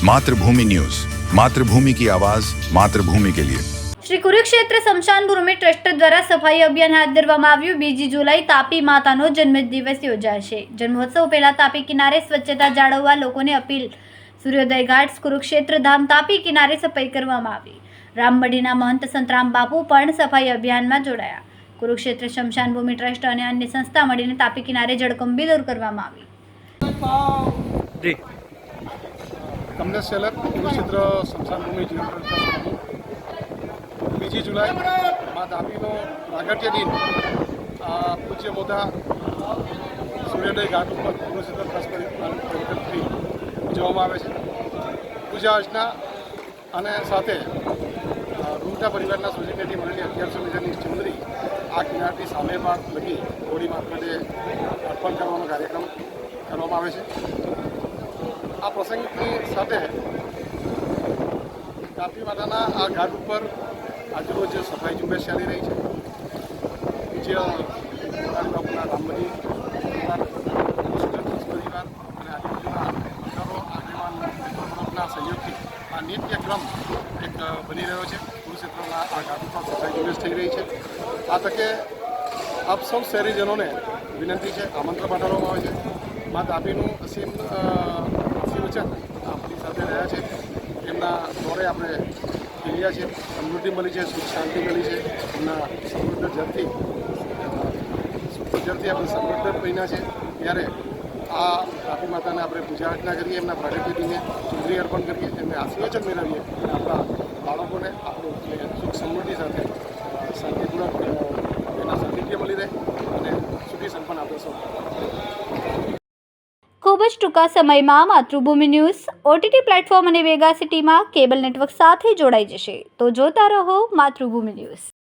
मातृभूमि न्यूज, मातृभूमि की आवाज, मातृभूमि के लिए। શ્રી કુરુક્ષેત્ર સ્મશાન ભૂમિ ટ્રસ્ટ દ્વારા સફાઈ અભિયાન હાથ ધરવામાં આવ્યું। 2 જુલાઈ તાપી માતાનો જન્મદિવસ યોજાશે। જન્મોત્સવ પહેલા તાપી કિનારે સ્વચ્છતા જાળવવા લોકોને અપીલ। સૂર્યોદય ઘાટ કુરુક્ષેત્ર ધામ તાપી કિનારે સફાઈ કરવામાં આવી। રામબડીના મહંત સંતરામ બાપુ પણ સફાઈ અભિયાનમાં જોડાયા। કુરુક્ષેત્ર સ્મશાન ભૂમિ ટ્રસ્ટ અને અન્ય સંસ્થા મળીને તાપી કિનારે જળકંબી દૂર કરવામાં આવી। કમલેશ સેલર કુરુક્ષેત્ર સ્મશાન ભૂમિ જીવન ટ્રસ્ટ 2 જુલાઈ માં તાપીનો પ્રાગટ્ય દિન પૂજ્ય મોટા સૂર્યોદય ઘાટ ઉપર કુરુક્ષેત્ર ટ્રસ્ટ તરફથી ઉજવવામાં આવે છે। પૂજા અર્ચના અને સાથે રૂમટા પરિવારના સૌજન્યથી મળેલી 1100 મીટરની ચુંદડી આ કિનારથી સામે પાર લગી હોળી મારફતે અર્પણ કરવાનો કાર્યક્રમ કરવામાં આવે છે। આ પ્રસંગની સાથે તાપી માતાના આ ઘાટ ઉપર આજરોજ સફાઈ ઝુંબેશ ચાલી રહી છે। પૂજ્ય બાપુના રામબડી પરિવાર અને આજુબાજુના હજારો આગેવાનોના સહયોગથી આ નિત્યક્રમ એક બની રહ્યો છે। કુરુક્ષેત્રના આ ઘાટ ઉપર સફાઈ ઝુંબેશ થઈ રહી છે। આ તકે આપ સૌ શહેરીજનોને વિનંતી છે, આમંત્રણ પાઠવવામાં આવે છે। મા તાપીનું અસીમ આશીર્વચન આપણી સાથે રહ્યા છે। એમના દોરે આપણે ખીલ્યા છે, સમૃદ્ધિ મળી છે, સુખ શાંતિ મળી છે। એમના સમૃદ્ધ જળથી આપણે સમૃદ્ધ બન્યા છે। ત્યારે આ તાપી માતાને આપણે પૂજા અર્ચના કરીએ, એમના પ્રાગટ્ય દિને ચુંદડી અર્પણ કરીએ, એમને આશીર્વચન મેળવીએ અને આપણા બાળકોને આપણું સુખ સમૃદ્ધિ સાથે શાંતિપૂર્વક એના સાનિધ્ય મળી રહે અને સુખી સંપન્ન આપણે સૌ। ખૂબ જ ટૂંકા સમયમાં માતૃભૂમિ ન્યૂઝ ઓટીટી પ્લેટફોર્મ અને વેગા સિટીમાં કેબલ નેટવર્ક સાથે જોડાઈ જશે। તો જોતા રહો માતૃભૂમિ ન્યૂઝ।